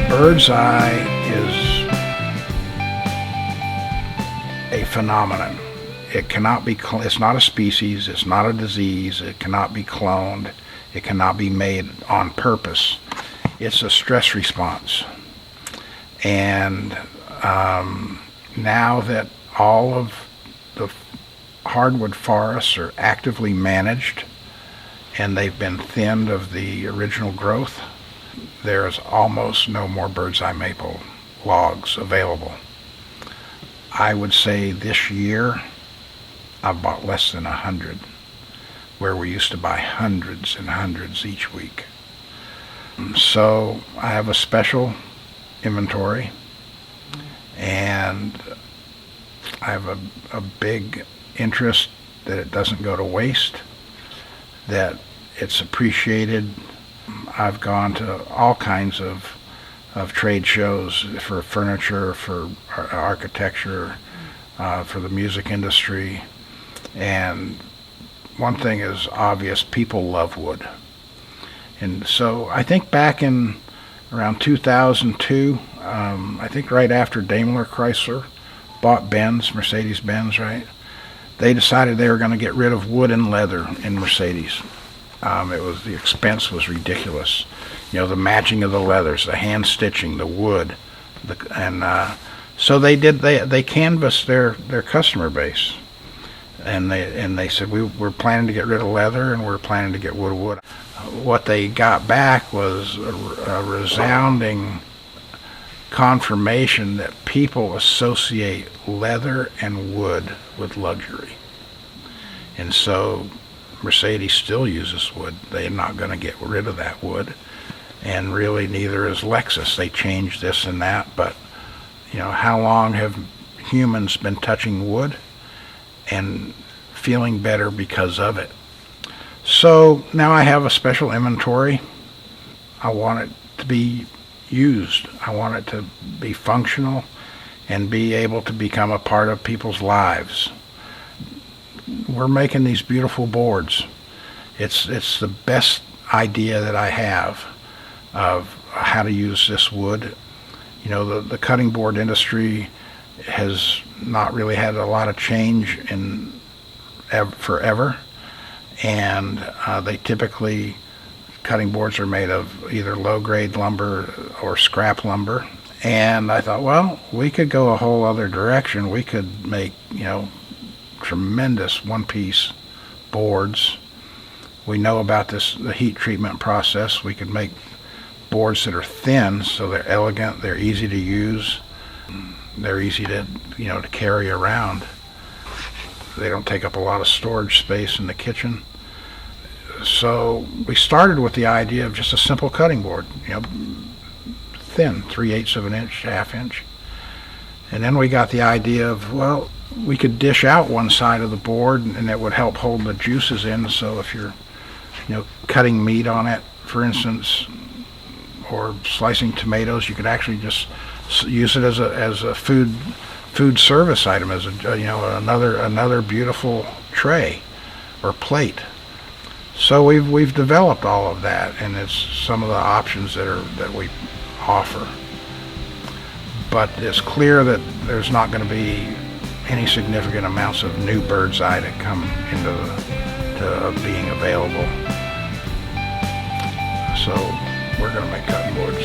Bird's eye is a phenomenon. It cannot be, it's not a species, it's not a disease, it cannot be cloned, it cannot be made on purpose. It's a stress response. And now that all of the hardwood forests are actively managed and they've been thinned of the original growth, there is almost no more bird's eye maple logs available. I would say this year I've bought less than 100, where we used to buy hundreds and hundreds each week. So I have a special inventory, and I have a big interest that it doesn't go to waste, that it's appreciated. I've gone to all kinds of trade shows for furniture, for architecture, for the music industry, and one thing is obvious: people love wood. And so I think back in around 2002, I think right after Daimler Chrysler bought Benz, Mercedes-Benz, right? They decided they were going to get rid of wood and leather in Mercedes. The expense was ridiculous. You know, the matching of the leathers, the hand stitching, the wood, so they canvassed their customer base, and they said we're planning to get rid of leather and we're planning to get rid of wood. What they got back was a resounding confirmation that people associate leather and wood with luxury, and so Mercedes still uses wood. They're not going to get rid of that wood, and really neither is Lexus. They changed this and that, but you know, how long have humans been touching wood and feeling better because of it? So now I have a special inventory. I want it to be used. I want it to be functional and be able to become a part of people's lives. We're making these beautiful boards. It's the best idea that I have of how to use this wood. You know, the cutting board industry has not really had a lot of change in forever, and they typically, cutting boards are made of either low-grade lumber or scrap lumber. And I thought, well, we could go a whole other direction. We could make, you know, tremendous one-piece boards. We know about the heat treatment process. We could make boards that are thin, so they're elegant, they're easy to use, they're easy to carry around. They don't take up a lot of storage space in the kitchen. So we started with the idea of just a simple cutting board, you know, thin, 3/8 of an inch, ½ inch. And then we got the idea of, well, we could dish out one side of the board and it would help hold the juices in. So if you're, you know, cutting meat on it, for instance, or slicing tomatoes, you could actually just use it as a food service item, as another beautiful tray or plate. So we've developed all of that, and it's some of the options that we offer. But it's clear that there's not going to be any significant amounts of new bird's eye to come into being available. So we're going to make cutting boards.